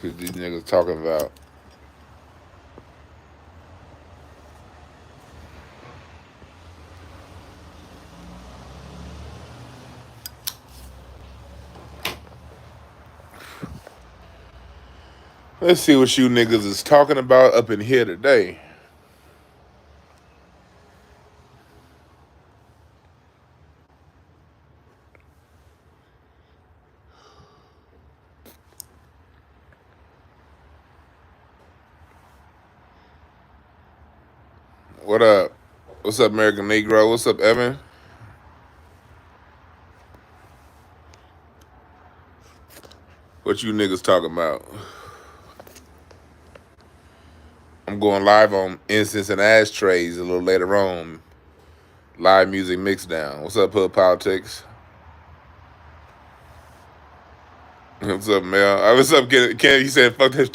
These niggas talking about. Let's see what you niggas is talking about up in here today. What up? What's up, American Negro? What's up, Evan? What you niggas talking about? I'm going live on Incense and Ashtrays a little later on. Live music mixdown. What's up, Hood Politics? What's up, Mel? What's up, Ken? You said fuck this.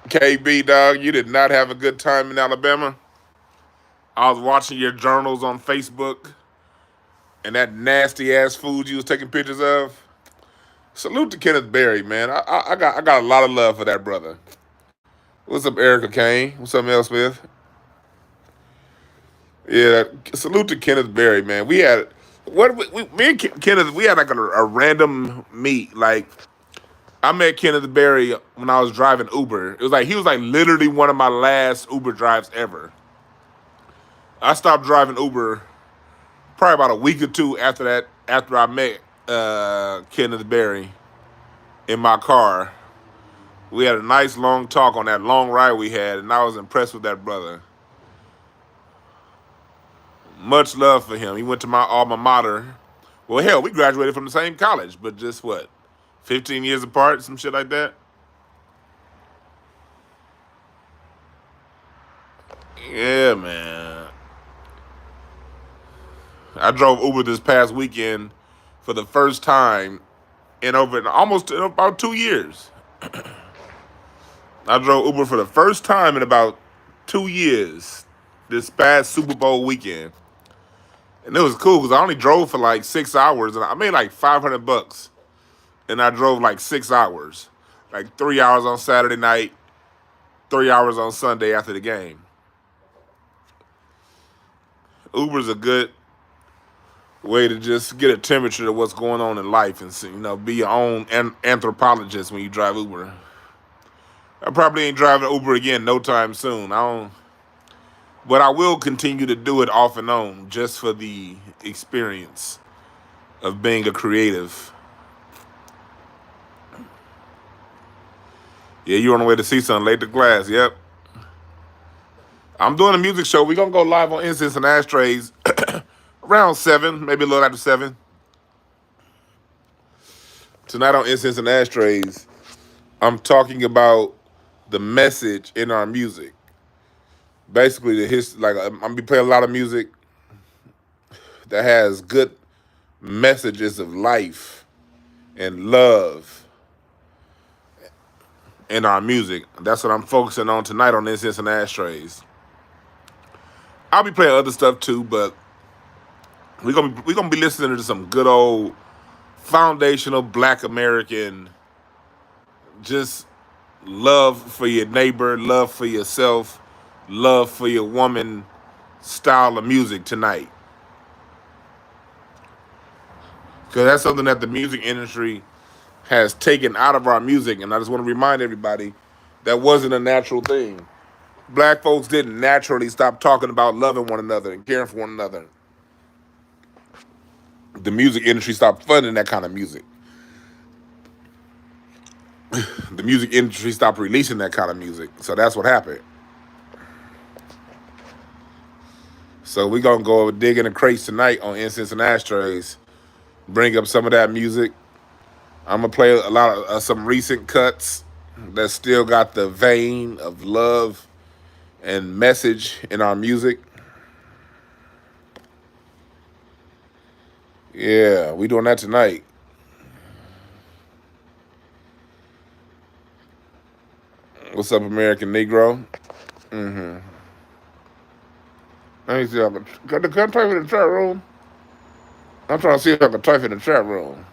KB, dog, you did not have a good time in Alabama. I was watching your journals on Facebook and that nasty ass food you was taking pictures of. Salute to Kenneth Berry, man. I got a lot of love for that brother. What's up, Erica Kane? What's up, Mel Smith? Yeah, salute to Kenneth Berry, man. We had me and Kenneth, we had like a random meet. Like I met Kenneth Berry when I was driving Uber. It was like he was like literally one of my last Uber drives ever. I stopped driving Uber probably about a week or two after that. After I met Kenneth Berry in my car, we had a nice long talk on that long ride we had, and I was impressed with that brother. Much love for him. He went to my alma mater. Well, hell, we graduated from the same college, but just what, 15 years apart, some shit like that? Yeah, man. I drove Uber this past weekend for the first time in almost in about 2 years. I drove Uber for the first time in about 2 years this past Super Bowl weekend. And it was cool because I only drove for like 6 hours and I made like $500. And I drove like 6 hours. Like 3 hours on Saturday night, 3 hours on Sunday after the game. Uber's a good way to just get a temperature of what's going on in life and be your own anthropologist when you drive Uber. I probably ain't driving Uber again no time soon. But I will continue to do it off and on just for the experience of being a creative. Yeah, you're on the way to see something late to class. Yep. I'm doing a music show. We're going to go live on Incense and Ashtrays around 7, maybe a little after 7. Tonight on Incense and Ashtrays, I'm talking about the message in our music. Basically, I'm going to be playing a lot of music that has good messages of life and love in our music. That's what I'm focusing on tonight on Incense and Ashtrays. I'll be playing other stuff too, but we're gonna be listening to some good old foundational Black American, just love for your neighbor, love for yourself, love for your woman style of music tonight. Because that's something that the music industry has taken out of our music, and I just want to remind everybody that wasn't a natural thing. Black folks didn't naturally stop talking about loving one another and caring for one another. The music industry stopped funding that kind of music. The music industry stopped releasing that kind of music. So that's what happened. So we're going to go dig in the crates tonight on Incense and Ashtrays. Bring up some of that music. I'm going to play a lot of some recent cuts that still got the vein of love and message in our music. Yeah, we doing that tonight. What's up, American Negro? Mm-hmm. Let me see if I can type in the chat room. I'm trying to see if I can type in the chat room.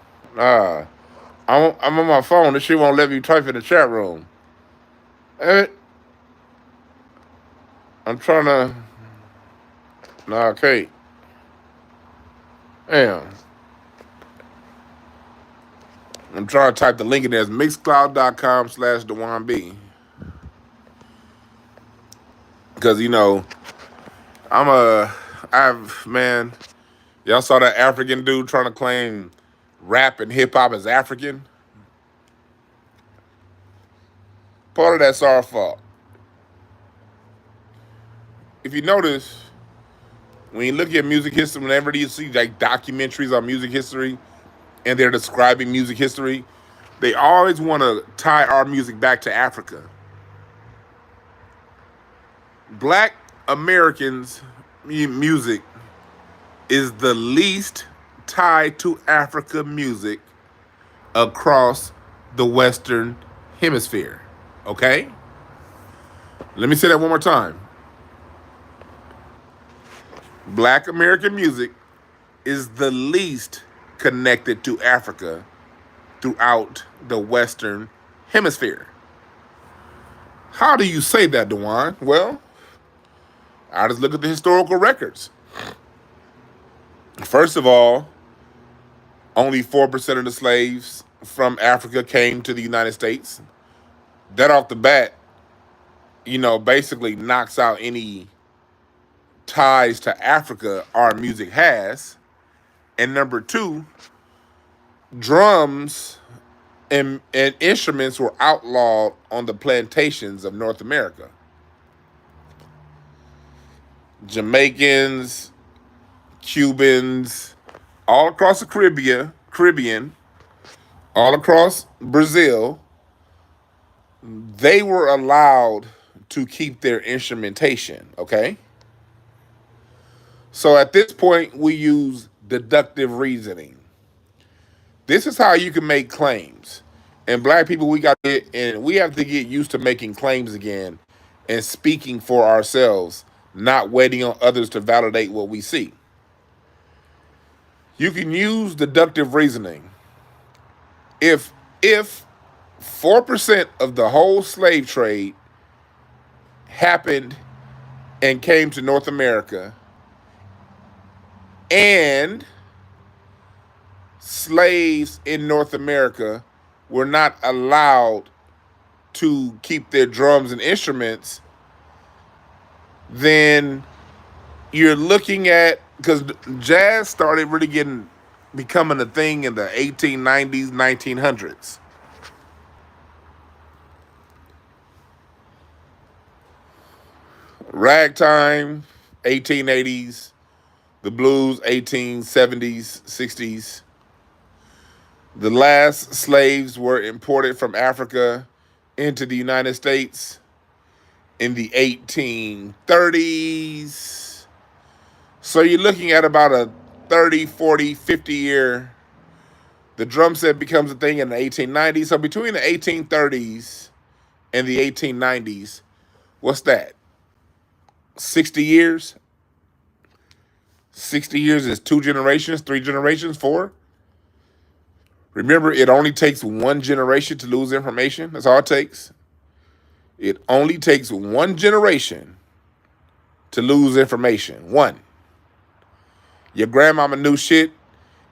I'm on my phone. This shit won't let me type in the chat room. Eh, I'm trying to. Nah, okay. Damn. I'm trying to type the link in there. It's mixcloud.com/DwannB. Because, man, y'all saw that African dude trying to claim rap and hip hop as African? Part of that's our fault. If you notice, when you look at music history, whenever you see like documentaries on music history and they're describing music history, they always want to tie our music back to Africa. Black Americans' music is the least tied to Africa music across the Western Hemisphere. Okay? Let me say that one more time. Black American music is the least connected to Africa throughout the Western Hemisphere. How do you say that, Dwann? Well, I just look at the historical records. First of all, only 4% of the slaves from Africa came to the United States. That off the bat, basically knocks out any ties to Africa our music has. And number two, drums and instruments were outlawed on the plantations of North America. Jamaicans, Cubans, all across the Caribbean, all across Brazil, they were allowed to keep their instrumentation, okay? So at this point, we use deductive reasoning. This is how you can make claims. And black people, we have to get used to making claims again and speaking for ourselves, not waiting on others to validate what we see. You can use deductive reasoning. If 4% of the whole slave trade happened and came to North America, and slaves in North America were not allowed to keep their drums and instruments, then you're looking at, because jazz started really becoming a thing in the 1890s, 1900s. Ragtime, 1880s. The blues, 1870s, 60s. The last slaves were imported from Africa into the United States in the 1830s. So you're looking at about a 30, 40, 50 year. The drum set becomes a thing in the 1890s. So between the 1830s and the 1890s, what's that? 60 years? 60 years is 2 generations, 3 generations, 4. Remember, it only takes 1 generation to lose information. That's all it takes. It only takes 1 generation to lose information. 1. Your grandmama knew shit.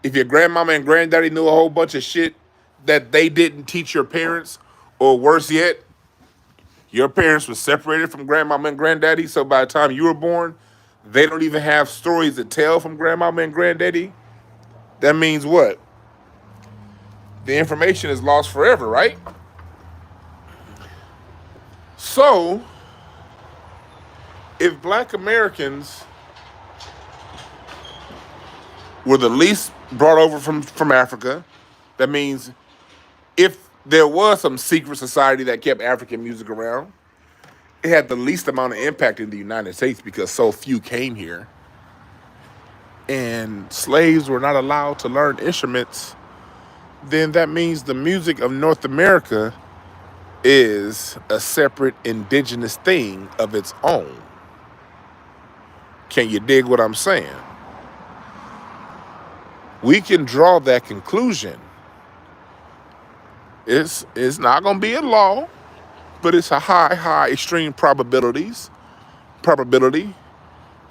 If your grandmama and granddaddy knew a whole bunch of shit that they didn't teach your parents, or worse yet, your parents were separated from grandmama and granddaddy, so by the time you were born, they don't even have stories to tell from grandmama and granddaddy. That means what? The information is lost forever, right? So, if black Americans were the least brought over from Africa, that means if there was some secret society that kept African music around, it had the least amount of impact in the United States because so few came here. And slaves were not allowed to learn instruments, then that means the music of North America is a separate indigenous thing of its own. Can you dig what I'm saying? We can draw that conclusion It's not gonna be a law, but it's a high extreme probability.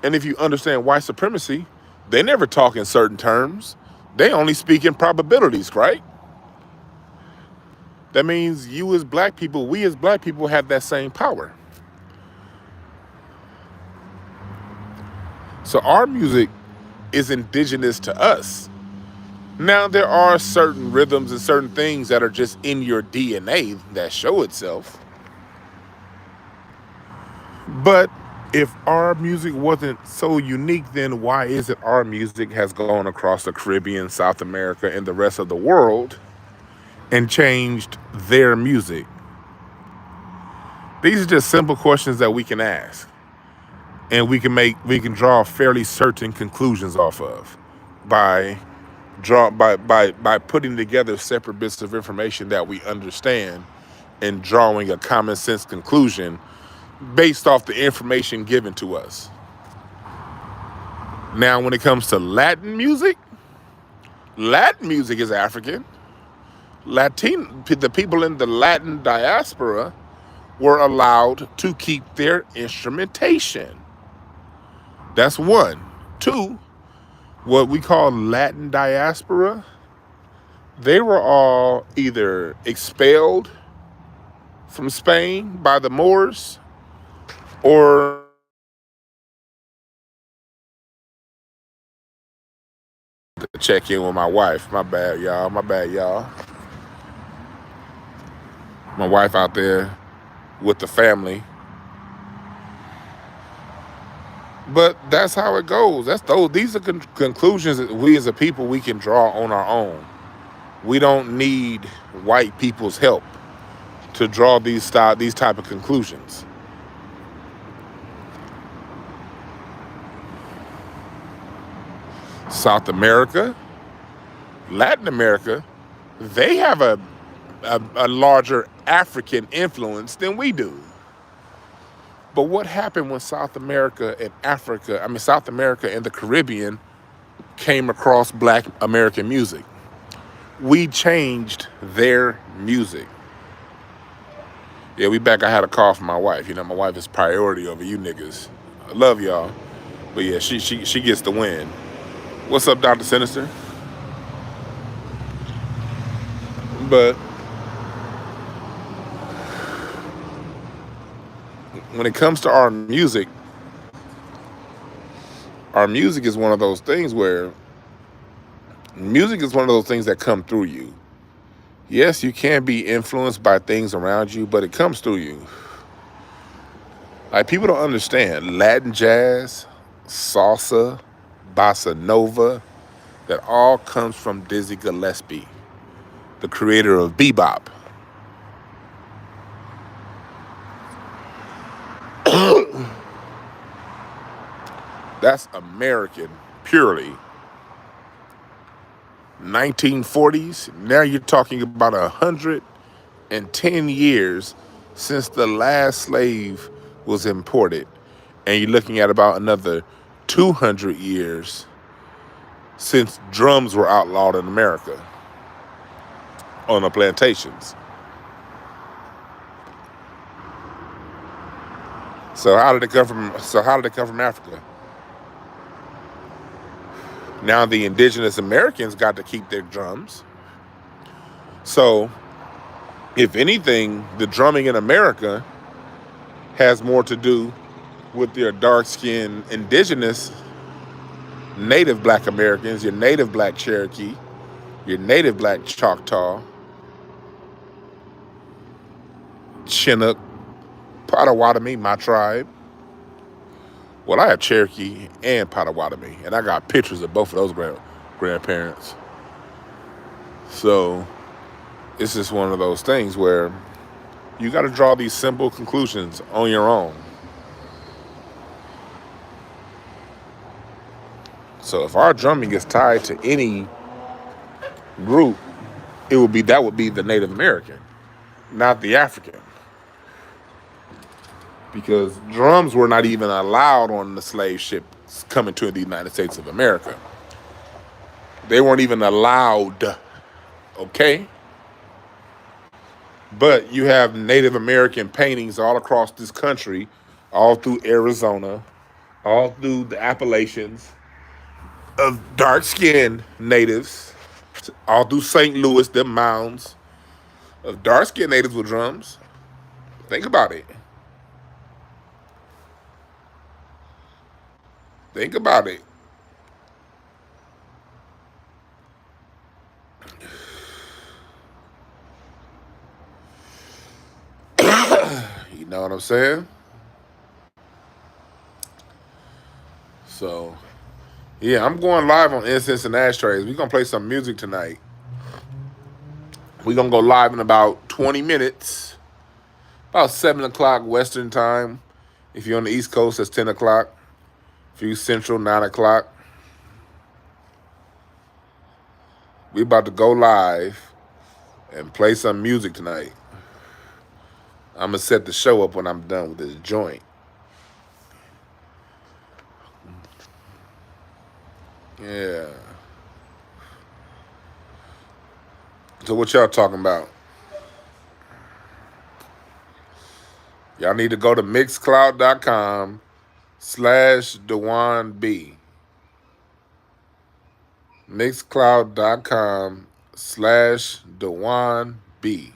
And if you understand white supremacy, they never talk in certain terms. They only speak in probabilities, right? That means we as black people have that same power. So our music is indigenous to us. Now, there are certain rhythms and certain things that are just in your DNA that show itself. But if our music wasn't so unique, then why is it our music has gone across the Caribbean, South America, and the rest of the world and changed their music? These are just simple questions that we can ask, and we can draw fairly certain conclusions off of by putting together separate bits of information that we understand and drawing a common sense conclusion based off the information given to us. Now, when it comes to Latin music is African. The people in the Latin diaspora were allowed to keep their instrumentation. That's one. Two, what we call Latin diaspora, they were all either expelled from Spain by the Moors or check in with my wife. My bad, y'all. My wife out there with the family. But that's how it goes. These are conclusions that we as a people, we can draw on our own. We don't need white people's help to draw these type of conclusions. South America, Latin America, they have a larger African influence than we do. But what happened when South America and the Caribbean came across black American music? We changed their music. Yeah, we back. I had a call from my wife. My wife is priority over you niggas. I love y'all. But yeah, she gets the win. What's up, Dr. Sinister? But when it comes to our music is one of those things where music is one of those things that come through you. Yes, you can be influenced by things around you, but it comes through you. Like, people don't understand Latin jazz, salsa, bossa nova, that all comes from Dizzy Gillespie, the creator of bebop. That's American, purely. 1940s, now you're talking about 110 years since the last slave was imported. And you're looking at about another 200 years since drums were outlawed in America on the plantations. So how did it come from Africa? Now the indigenous Americans got to keep their drums. So, if anything, the drumming in America has more to do with their dark-skinned indigenous native black Americans, your native black Cherokee, your native black Choctaw, Chinook, Potawatomi, my tribe. Well, I have Cherokee and Potawatomi, and I got pictures of both of those grandparents. So it's just one of those things where you got to draw these simple conclusions on your own. So if our drumming is tied to any group, that would be the Native American, not the African. Because drums were not even allowed on the slave ships coming to the United States of America. They weren't even allowed, okay? But you have Native American paintings all across this country, all through Arizona, all through the Appalachians, of dark-skinned natives, all through St. Louis, them mounds of dark-skinned natives with drums. Think about it. Think about it. You know what I'm saying? So, yeah, I'm going live on Incense and Ashtrays. We're going to play some music tonight. We're going to go live in about 20 minutes. About 7 o'clock Western time. If you're on the East Coast, that's 10 o'clock. If you're Central, 9 o'clock. We about to go live and play some music tonight. I'm going to set the show up when I'm done with this joint. Yeah. So what y'all talking about? Y'all need to go to mixcloud.com/DwannB. Mixcloud.com/DwannB.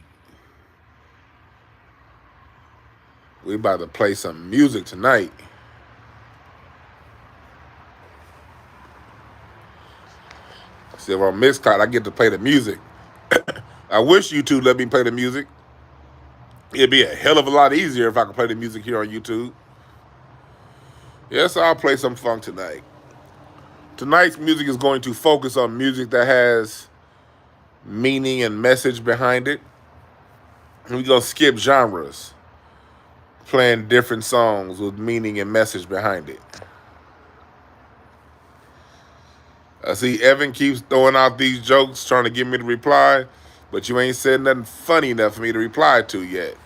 We about to play some music tonight. See, if on Mixcloud, I get to play the music. I wish YouTube let me play the music. It'd be a hell of a lot easier if I could play the music here on YouTube. Yes, I'll play some funk tonight. Tonight's music is going to focus on music that has meaning and message behind it. And we're going to skip genres, playing different songs with meaning and message behind it. I see Evan keeps throwing out these jokes, trying to get me to reply, but you ain't said nothing funny enough for me to reply to yet.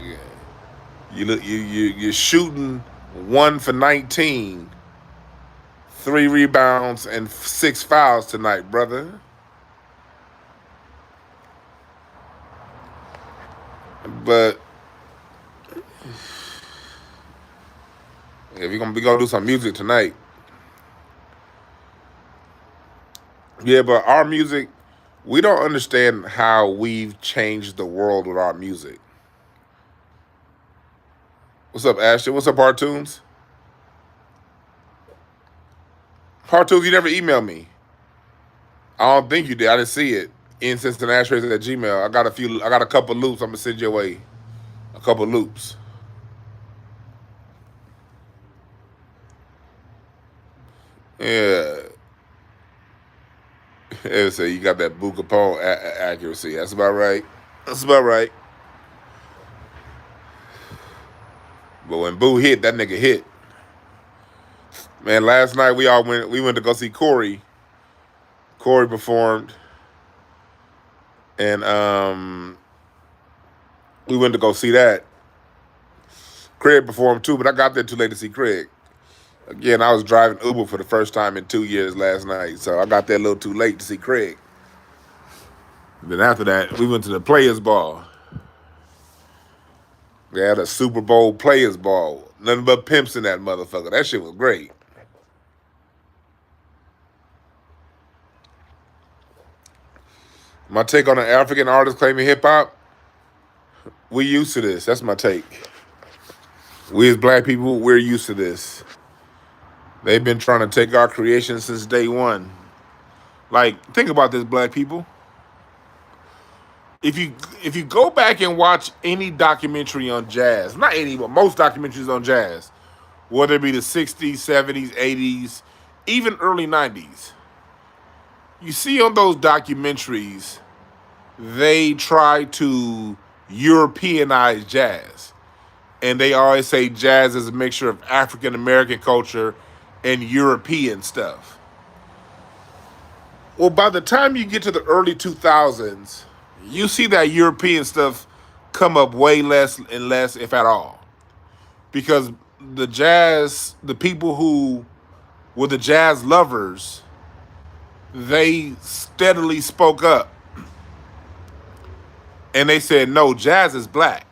Yeah. You're shooting 1 for 19, 3 rebounds, and 6 fouls tonight, brother. But yeah, we're gonna do some music tonight. Yeah, but our music, we don't understand how we've changed the world with our music. What's up, Ashton? What's up, Hartoons? Hartoons, you never emailed me. I don't think you did. I didn't see it. Incense and ashtrays at Gmail. I got a couple loops. I'm gonna send you away. A couple loops. Yeah. It say you got that Boo Capone accuracy. That's about right. That's about right. But when Boo hit, that nigga hit. Man, last night we went to go see Corey. Corey performed. And we went to go see that. Craig performed too, but I got there too late to see Craig. Again, I was driving Uber for the first time in 2 years last night, so I got there a little too late to see Craig. Then after that, we went to the Players Ball. They had a Super Bowl Players Ball. Nothing but pimps in that motherfucker. That shit was great. My take on an African artist claiming hip-hop, we used to this. That's my take. We as black people, we're used to this. They've been trying to take our creation since day one. Like, think about this, black people. If you go back and watch any documentary on jazz, not any, but most documentaries on jazz, whether it be the 60s, 70s, 80s, even early 90s, you see on those documentaries, they try to Europeanize jazz. And they always say jazz is a mixture of African American culture and European stuff. Well, by the time you get to the early 2000s, you see that European stuff come up way less and less, if at all. Because the people who were the jazz lovers they steadily spoke up and they said, no, jazz is black.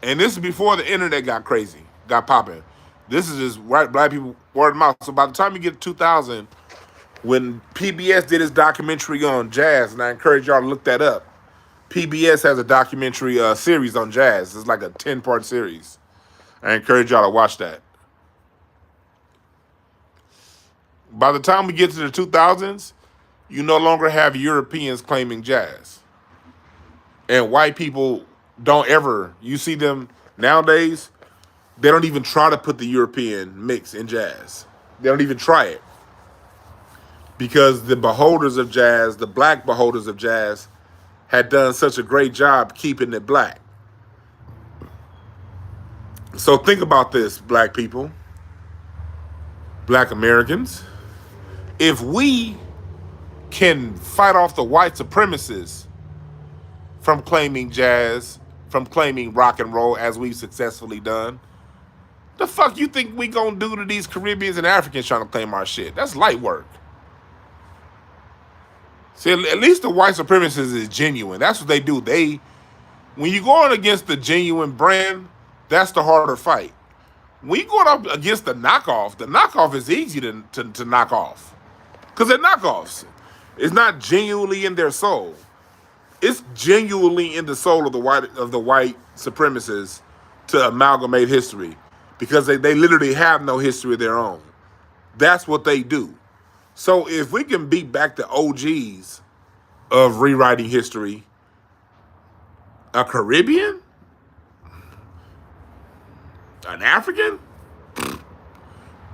And this is before the internet got crazy, got popping. This is just right, black people word of mouth. So by the time you get to 2000, when PBS did his documentary on jazz, and I encourage y'all to look that up. PBS has a documentary series on jazz. It's like a 10-part series. I encourage y'all to watch that. By the time we get to the 2000s, you no longer have Europeans claiming jazz. And white people don't ever, you see them nowadays, they don't even try to put the European mix in jazz. They don't even try it. Because the beholders of jazz, the black beholders of jazz, had done such a great job keeping it black. So think about this, black people, black Americans. If we can fight off the white supremacists from claiming jazz, from claiming rock and roll as we've successfully done, the fuck you think we gonna do to these Caribbeans and Africans trying to claim our shit? That's light work. See, at least the white supremacists is genuine. That's what they do. When you go on against the genuine brand, that's the harder fight. When you go up against the knockoff is easy to knock off. Because they're knockoffs. It's not genuinely in their soul. It's genuinely in the soul of the white supremacists to amalgamate history. Because they literally have no history of their own. That's what they do. So if we can beat back the OGs of rewriting history, a Caribbean? An African?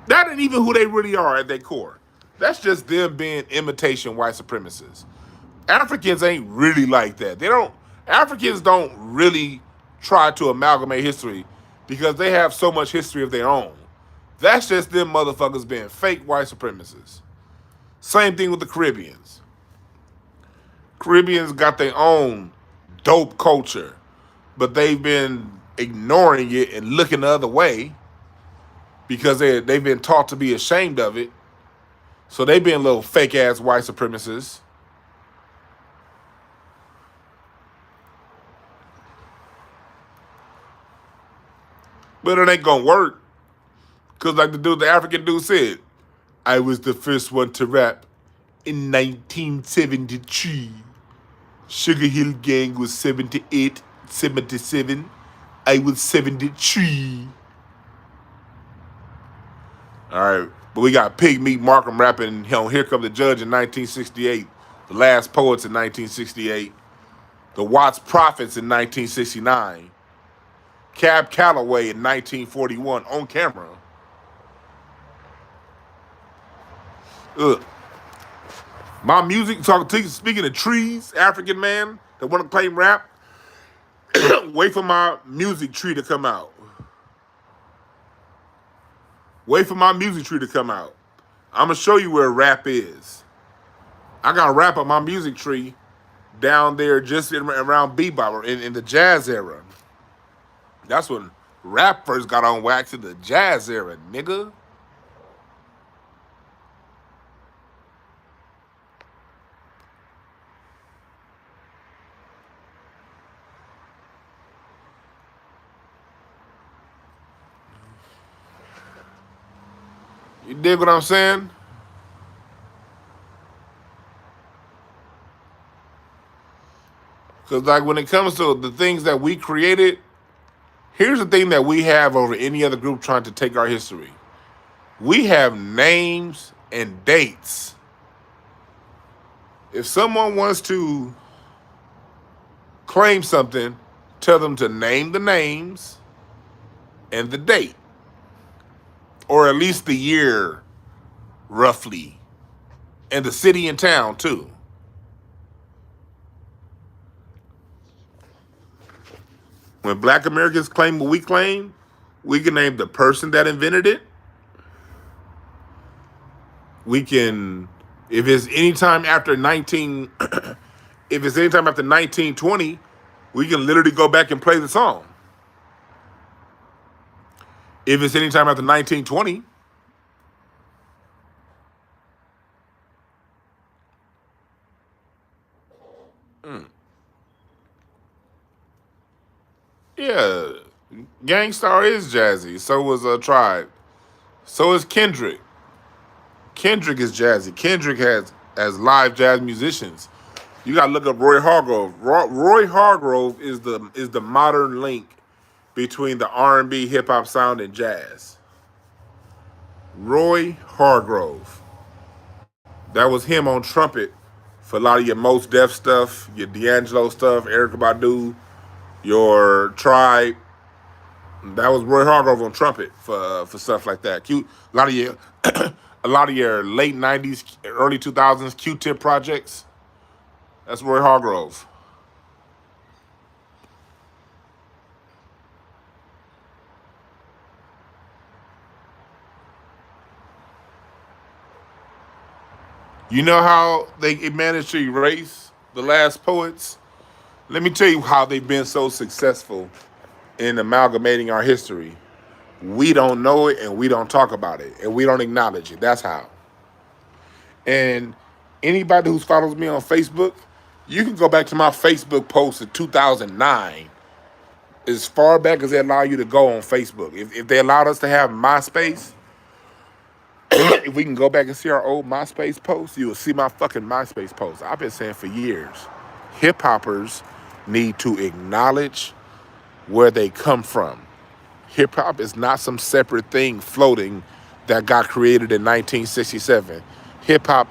That ain't even who they really are at their core. That's just them being imitation white supremacists. Africans ain't really like that. Africans don't really try to amalgamate history because they have so much history of their own. That's just them motherfuckers being fake white supremacists. Same thing with the Caribbeans. Caribbeans got their own dope culture, but they've been ignoring it and looking the other way because they've been taught to be ashamed of it. So they've been little fake ass white supremacists. But it ain't gonna work. Cause like the African dude said, I was the first one to rap in 1973. Sugar Hill Gang was 78, 77. I was 73. All right, but we got Pig Meat Markham rapping, Here Come the Judge in 1968. The Last Poets in 1968. The Watts Prophets in 1969. Cab Calloway in 1941 on camera. Ugh. My music, speaking of trees, African man that want to claim rap, wait for my music tree to come out. Wait for my music tree to come out. I'm going to show you where rap is. I got rap on my music tree down there just around bebop in the jazz era. That's when rap first got on wax in the jazz era, nigga. You dig what I'm saying? Because like when it comes to the things that we created, here's the thing that we have over any other group trying to take our history. We have names and dates. If someone wants to claim something, tell them to name the names and the date. Or at least the year, roughly. And the city and town, too. When black Americans claim what we claim, we can name the person that invented it. We can, if it's anytime after 1920, we can literally go back and play the song. If it's anytime after 1920, Gangstar is jazzy. So was Tribe. So is Kendrick. Kendrick is jazzy. Kendrick has live jazz musicians. You gotta look up Roy Hargrove. Roy Hargrove is the modern link between the R&B, hip hop sound and jazz. Roy Hargrove. That was him on trumpet for a lot of your Most Def stuff, your D'Angelo stuff, Erykah Badu, your Tribe. That was Roy Hargrove on trumpet for stuff like that. A lot of your a lot of your late '90s, early 2000s Q-Tip projects. That's Roy Hargrove. You know how they managed to erase the last poets? Let me tell you how they've been so successful in amalgamating our history. We don't know it and we don't talk about it and we don't acknowledge it. That's how. And anybody who follows me on Facebook, you can go back to my Facebook post in 2009, as far back as they allow you to go on Facebook. If they allowed us to have MySpace, if we can go back and see our old MySpace posts, you will see my fucking MySpace posts. I've been saying for years, hip hoppers need to acknowledge where they come from. Hip hop is not some separate thing floating that got created in 1967. Hip hop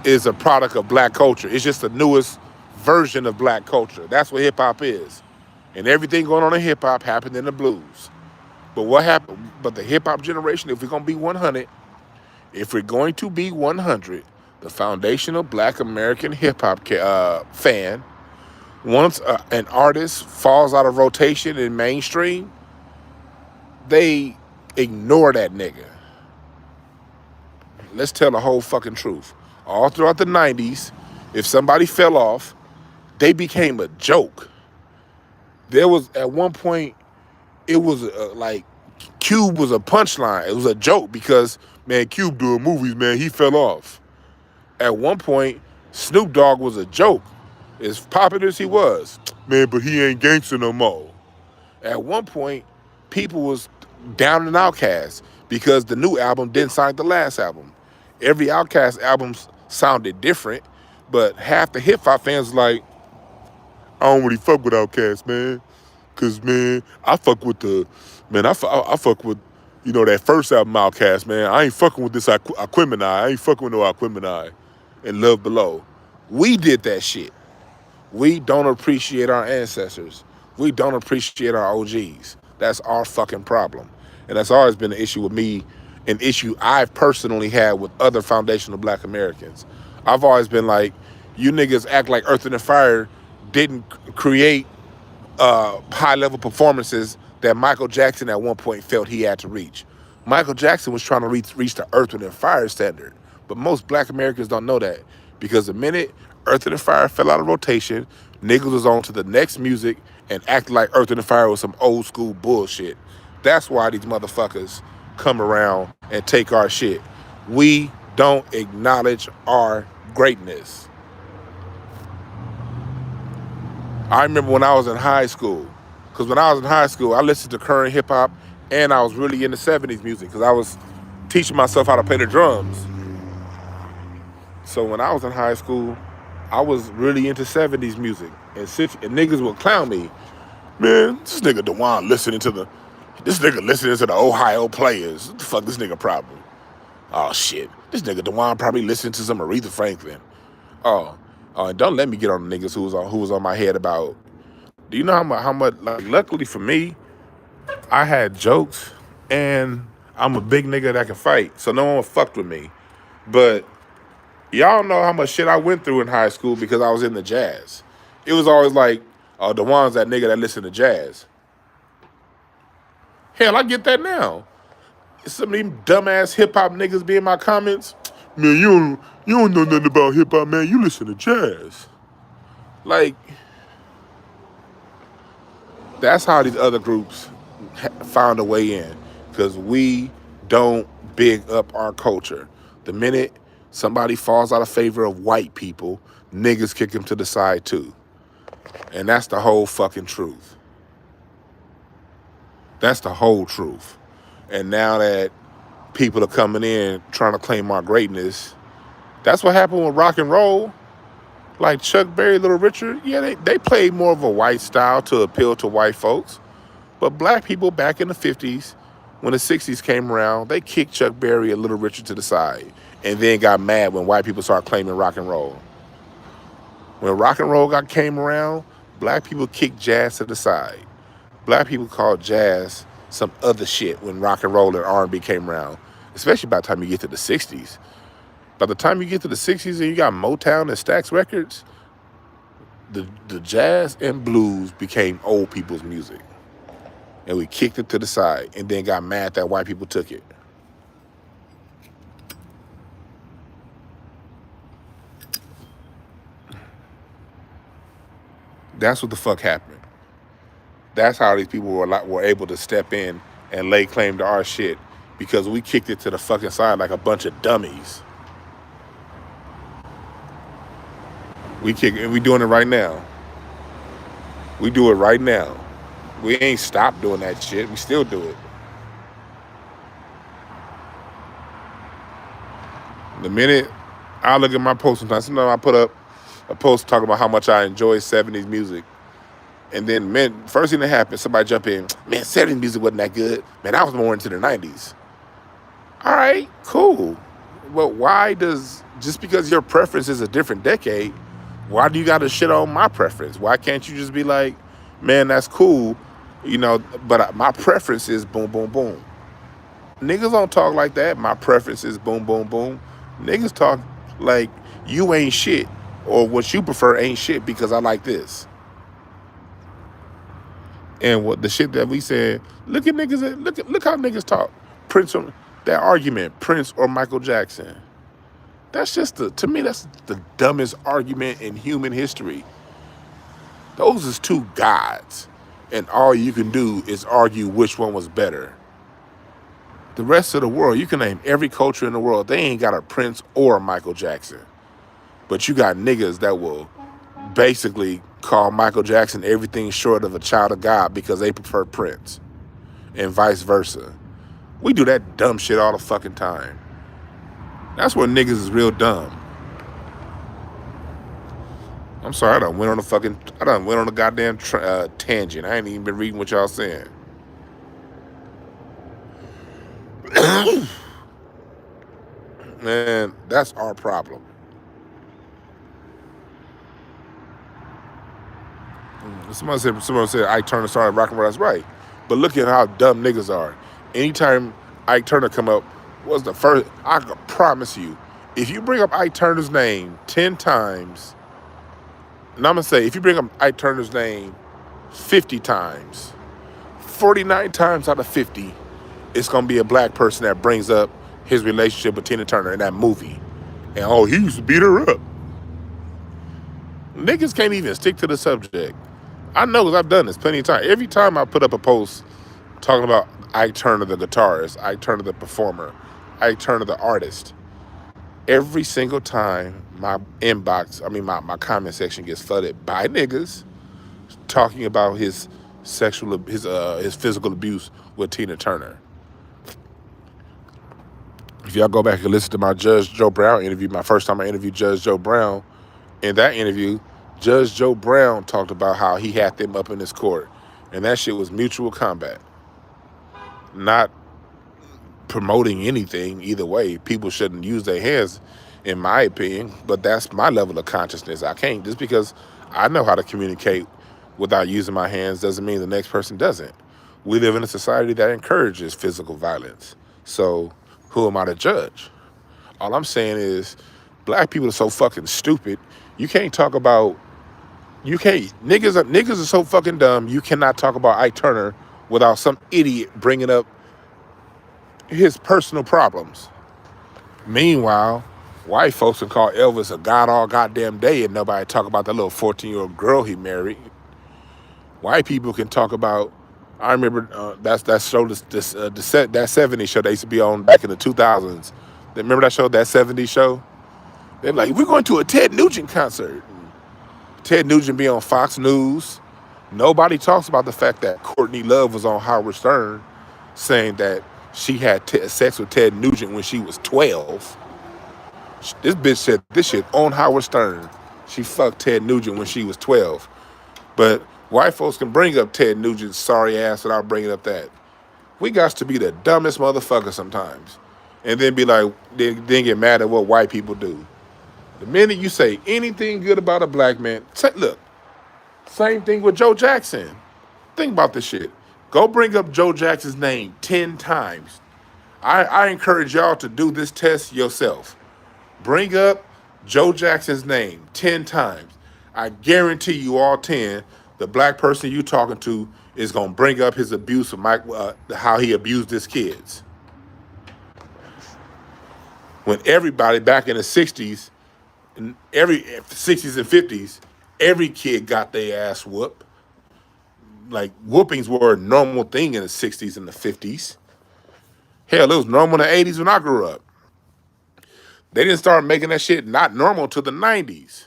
is a product of black culture. It's just the newest version of black culture. That's what hip hop is. And everything going on in hip hop happened in the blues. But what happened? But the hip hop generation, if we're going to be 100, if we're going to be 100, the foundational black American hip hop fan, once an artist falls out of rotation in mainstream, they ignore that nigga. Let's tell the whole fucking truth. All throughout the 90s, if somebody fell off, they became a joke. There was, at one point, it was like Cube was a punchline. It was a joke because, man, Cube doing movies, man, he fell off. At one point, Snoop Dogg was a joke. As popular as he was, man, but he ain't gangster no more. At one point, people was down and Outkast because the new album didn't sound like the last album. Every Outkast album sounded different, but half the hip hop fans like, I don't really fuck with Outkast, man. Cause man, I fuck with I fuck with, that first album Outkast, man. I ain't fucking with this Aquemini. I ain't fucking with no Aquemini and Love Below. We did that shit. We don't appreciate our ancestors. We don't appreciate our OGs. That's our fucking problem. And that's always been an issue with me, an issue I've personally had with other foundational black Americans. I've always been like, you niggas act like Earth, and Fire didn't create high-level performances that Michael Jackson at one point felt he had to reach. Michael Jackson was trying to reach the Earth, and Fire standard. But most black Americans don't know that, because the minute Earth, and Fire fell out of rotation, niggas was on to the next music and acted like Earth, and Fire was some old school bullshit. That's why these motherfuckers come around and take our shit. We don't acknowledge our greatness. I remember when I was in high school, because when I was in high school, I listened to current hip hop and I was really into 70s music because I was teaching myself how to play the drums. So when I was in high school, I was really into 70s music. And niggas would clown me. Man, this nigga DeWan listening to the Ohio Players. What the fuck this nigga problem? Oh shit. This nigga DeWan probably listened to some Aretha Franklin. And don't let me get on the niggas who was on my head about. Do you know how much? Like, luckily for me, I had jokes, and I'm a big nigga that can fight, so no one fucked with me. But y'all know how much shit I went through in high school because I was in the jazz. It was always like, oh, DeWan's that nigga that listen to jazz. Hell, I get that now. Some of them dumbass hip hop niggas be in my comments. Man, you don't know nothing about hip hop, man. You listen to jazz. Like, that's how these other groups found a way in, because we don't big up our culture. The minute somebody falls out of favor of white people, niggas kick them to the side too. And that's the whole fucking truth. That's the whole truth. And now that people are coming in trying to claim our greatness, that's what happened with rock and roll. Like Chuck Berry, Little Richard, yeah, they played more of a white style to appeal to white folks. But black people back in the 50s, when the 60s came around, they kicked Chuck Berry and Little Richard to the side and then got mad when white people started claiming rock and roll. When rock and roll came around, black people kicked jazz to the side. Black people called jazz some other shit when rock and roll and R&B came around, especially by the time you get to the 60s. By the time you get to the 60s and you got Motown and Stax Records, the jazz and blues became old people's music. And we kicked it to the side and then got mad that white people took it. That's what the fuck happened. That's how these people were able to step in and lay claim to our shit because we kicked it to the fucking side like a bunch of dummies. We kick it, and we doing it right now. We do it right now. We ain't stopped doing that shit. We still do it. The minute I look at my post sometimes I put up a post talking about how much I enjoy 70s music. And then, man, first thing that happened, somebody jump in, man, 70s music wasn't that good. Man, I was more into the 90s. All right, cool. But why just because your preference is a different decade, why do you got to shit on my preference? Why can't you just be like, man, that's cool, but my preference is boom, boom, boom. Niggas don't talk like that. My preference is boom, boom, boom. Niggas talk like you ain't shit or what you prefer ain't shit because I like this. And what the shit that we said, look at niggas, look how niggas talk. Prince, that argument, Prince or Michael Jackson. That's just to me, that's the dumbest argument in human history. Those is two gods, and all you can do is argue which one was better. The rest of the world, you can name every culture in the world, they ain't got a Prince or a Michael Jackson. But you got niggas that will basically call Michael Jackson everything short of a child of God because they prefer Prince, and vice versa. We do that dumb shit all the fucking time. That's where niggas is real dumb. I'm sorry, I done went on a goddamn tangent. I ain't even been reading what y'all saying. Man, that's our problem. Someone said Ike Turner started rock and roll. That's right. But look at how dumb niggas are. Anytime Ike Turner come up, was the first, I can promise you, if you bring up Ike Turner's name 10 times, and I'm going to say, if you bring up Ike Turner's name 50 times, 49 times out of 50, it's going to be a black person that brings up his relationship with Tina Turner in that movie. And, oh, he used to beat her up. Niggas can't even stick to the subject. I know because I've done this plenty of times. Every time I put up a post talking about Ike Turner the guitarist, Ike Turner the performer, Ike Turner the artist, every single time my comment section gets flooded by niggas talking about his physical abuse with Tina Turner. If y'all go back and listen to my Judge Joe Brown interview, my first time I interviewed Judge Joe Brown, in that interview, Judge Joe Brown talked about how he had them up in his court. And that shit was mutual combat. Not promoting anything either way. People shouldn't use their hands, in my opinion, but that's my level of consciousness. I can't, just because I know how to communicate without using my hands doesn't mean the next person doesn't. We live in a society that encourages physical violence. So who am I to judge? All I'm saying is black people are so fucking stupid. Niggas are so fucking dumb, you cannot talk about Ike Turner without some idiot bringing up his personal problems. Meanwhile, white folks can call Elvis a god all goddamn day and nobody talk about the little 14-year-old girl he married. White people can talk about, I remember that show, that 70s show they used to be on back in the 2000s. Remember that show, that 70s show? They're like, we're going to a Ted Nugent concert. Ted Nugent be on Fox News Nobody talks about the fact that Courtney Love was on Howard Stern saying that she had sex with Ted Nugent when she was 12. This bitch said this shit on Howard Stern. She fucked Ted Nugent when she was 12. But white folks can bring up Ted Nugent's sorry ass without bringing up that. We got to be the dumbest motherfucker sometimes. And then be like, then get mad at what white people do. The minute you say anything good about a black man, look, same thing with Joe Jackson. Think about this shit. Go bring up Joe Jackson's name 10 times. I encourage y'all to do this test yourself. Bring up Joe Jackson's name 10 times. I guarantee you all 10, the black person you talking to is going to bring up his abuse of how he abused his kids. When everybody back in the 60s, every 60s and 50s, every kid got their ass whooped. Like, whoopings were a normal thing in the 60s and the 50s. Hell, it was normal in the 80s when I grew up. They didn't start making that shit not normal till the 90s.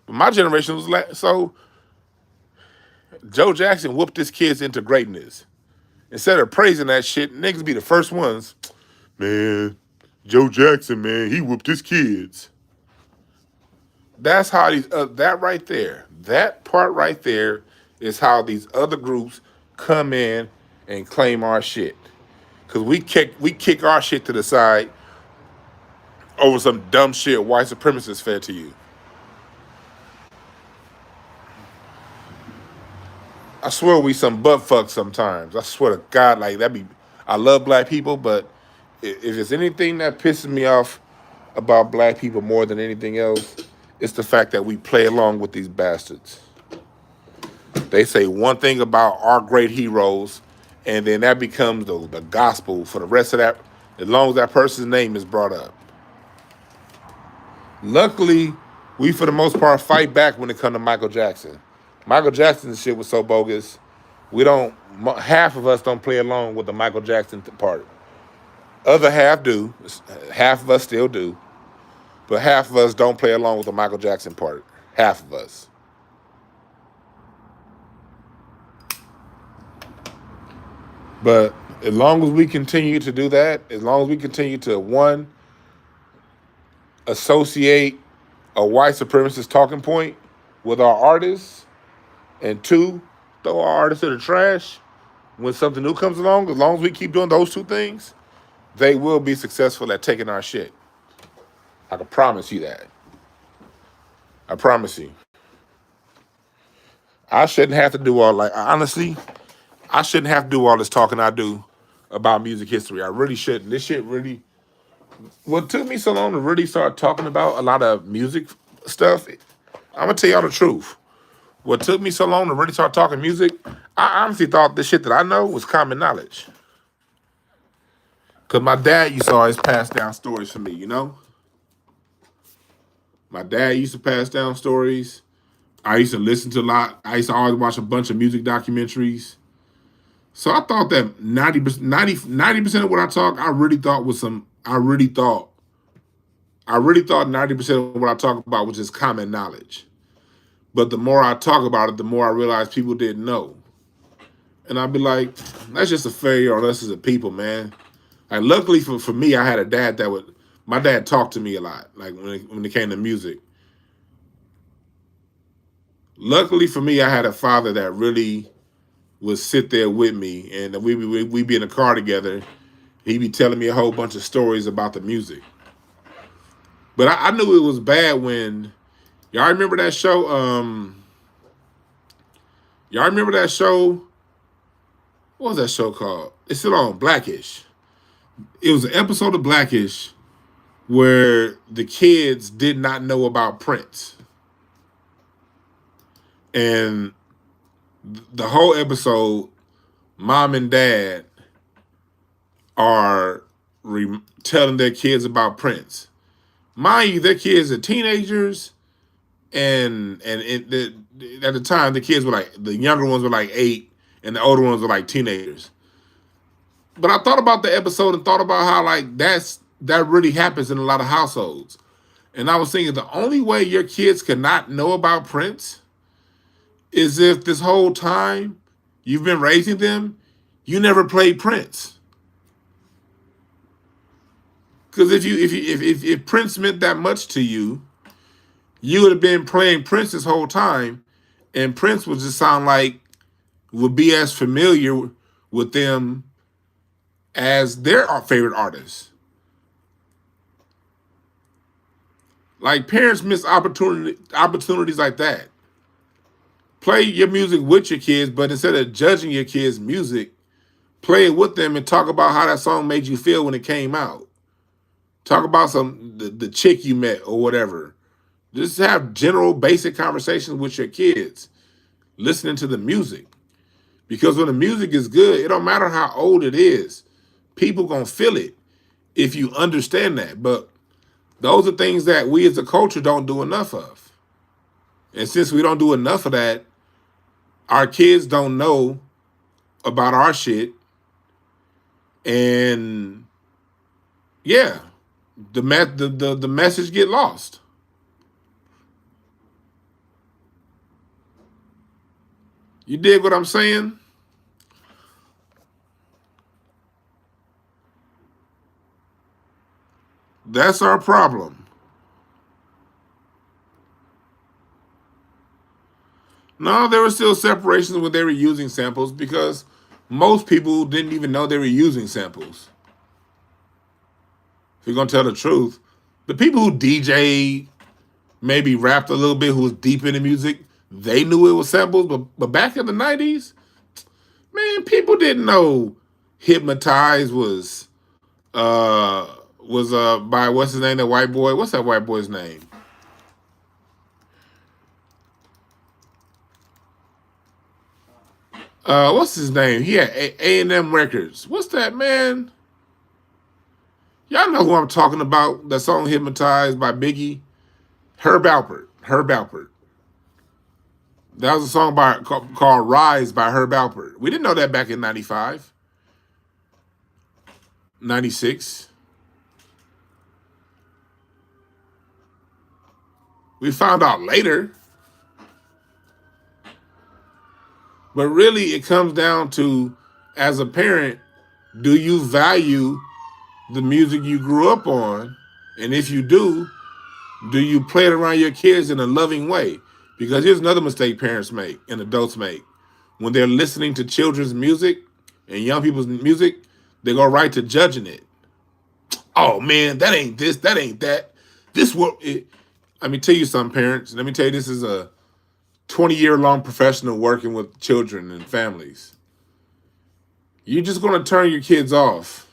But my generation was so Joe Jackson whooped his kids into greatness. Instead of praising that shit, niggas be the first ones. Man, Joe Jackson, man, he whooped his kids. That's how these, that right there, that part right there is how these other groups come in and claim our shit. Because we kick our shit to the side over some dumb shit white supremacists fed to you. I swear we some butt fucks sometimes. I swear to God, like I love black people, but if there's anything that pisses me off about black people more than anything else, it's the fact that we play along with these bastards. They say one thing about our great heroes, and then that becomes the gospel for the rest of that, as long as that person's name is brought up. Luckily, we for the most part fight back when it comes to Michael Jackson. Michael Jackson's shit was so bogus. Half of us don't play along with the Michael Jackson part. Other half do. Half of us still do. But half of us don't play along with the Michael Jackson part. Half of us. But as long as we continue to do that, as long as we continue to, one, associate a white supremacist talking point with our artists, and two, throw our artists in the trash when something new comes along, as long as we keep doing those two things, they will be successful at taking our shit. I can promise you that. I promise you. I shouldn't have to do honestly, I shouldn't have to do all this talking I do about music history. I really shouldn't. This shit really, what took me so long to really start talking about a lot of music stuff, I'm going to tell y'all the truth. What took me so long to really start talking music, I honestly thought this shit that I know was common knowledge. Because my dad used to always pass down stories for me, you know? My dad used to pass down stories. I used to listen to a lot. I used to always watch a bunch of music documentaries. So I thought that 90% of what I talk, I really thought 90% of what I talk about was just common knowledge. But the more I talk about it, the more I realize people didn't know. And I'd be like, that's just a failure on us as a people, man. Like, luckily for me, I had a dad my dad talked to me a lot, like when it came to music. Luckily for me, I had a father that really would sit there with me, and we'd be in the car together. He'd be telling me a whole bunch of stories about the music. But I knew it was bad when, y'all remember that show? Y'all remember that show? What was that show called? It's still on, Blackish. It was an episode of Blackish where the kids did not know about Prince. And the whole episode, mom and dad are telling their kids about Prince. Mind you, their kids are teenagers, and at the time, the kids were the younger ones were 8, and the older ones were teenagers. But I thought about the episode and thought about how that really happens in a lot of households. And I was thinking the only way your kids could not know about Prince is if this whole time you've been raising them, you never played Prince. Because if Prince meant that much to you, you would have been playing Prince this whole time, and Prince would just sound like would be as familiar with them as their favorite artist. Like parents miss opportunities like that. Play your music with your kids, but instead of judging your kids' music, play it with them and talk about how that song made you feel when it came out. Talk about the chick you met or whatever. Just have general basic conversations with your kids, listening to the music. Because when the music is good, it don't matter how old it is. People gonna feel it if you understand that. But those are things that we as a culture don't do enough of. And since we don't do enough of that, our kids don't know about our shit. And yeah, the message get lost. You dig what I'm saying? That's our problem. No, there were still separations when they were using samples because most people didn't even know they were using samples. If you're gonna tell the truth, the people who DJ maybe rapped a little bit, who was deep into music, they knew it was samples. But back in the '90s, man, people didn't know "Hypnotize" was by what's his name? That white boy. What's that white boy's name? What's his name? He had A&M Records. What's that, man? Y'all know who I'm talking about. That song "Hypnotized" by Biggie. Herb Alpert. Herb Alpert. That was a song called "Rise" by Herb Alpert. We didn't know that back in '95, '96. We found out later. But really, it comes down to, as a parent, do you value the music you grew up on? And if you do you play it around your kids in a loving way? Because here's another mistake parents make and adults make. When they're listening to children's music and young people's music, they go right to judging it. Oh man, that ain't this, that ain't that. This what it. Let me tell you something, parents. Let me tell you, this is a 20-year-long professional working with children and families. You're just going to turn your kids off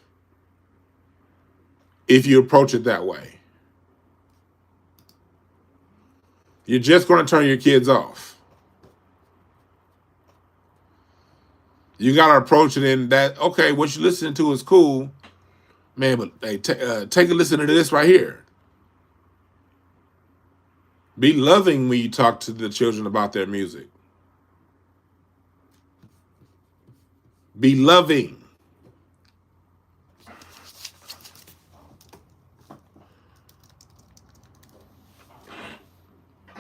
if you approach it that way. You're just going to turn your kids off. You got to approach it in that, okay, what you're listening to is cool, man, but hey, take a listen to this right here. Be loving when you talk to the children about their music. Be loving.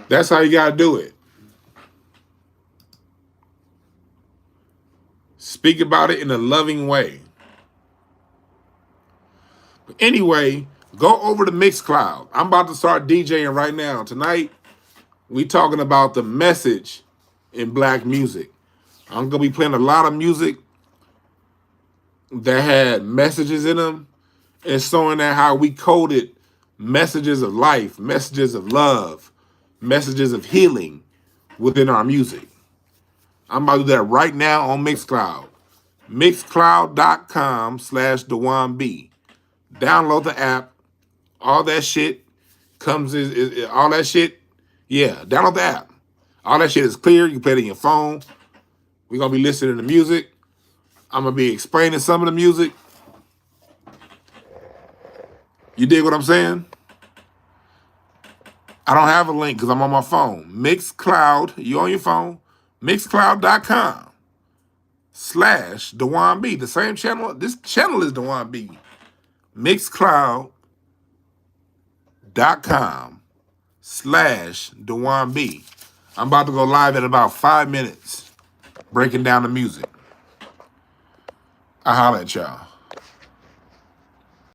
That's how you got to do it. Speak about it in a loving way. But anyway, go over to Mixcloud. I'm about to start DJing right now. Tonight, we talking about the message in black music. I'm going to be playing a lot of music that had messages in them and showing that how we coded messages of life, messages of love, messages of healing within our music. I'm about to do that right now on Mixcloud. Mixcloud.com/DwannB. Download the app. All that shit comes all that shit. Yeah, download the app. All that shit is clear. You can play it in your phone. We're going to be listening to music. I'm going to be explaining some of the music. You dig what I'm saying? I don't have a link because I'm on my phone. Mixcloud, you on your phone? Mixcloud.com/DwannB. The same channel. This channel is DwannB. Mixcloud.com/DwannB. I'm about to go live in about 5 minutes, breaking down the music. I'll holler at y'all.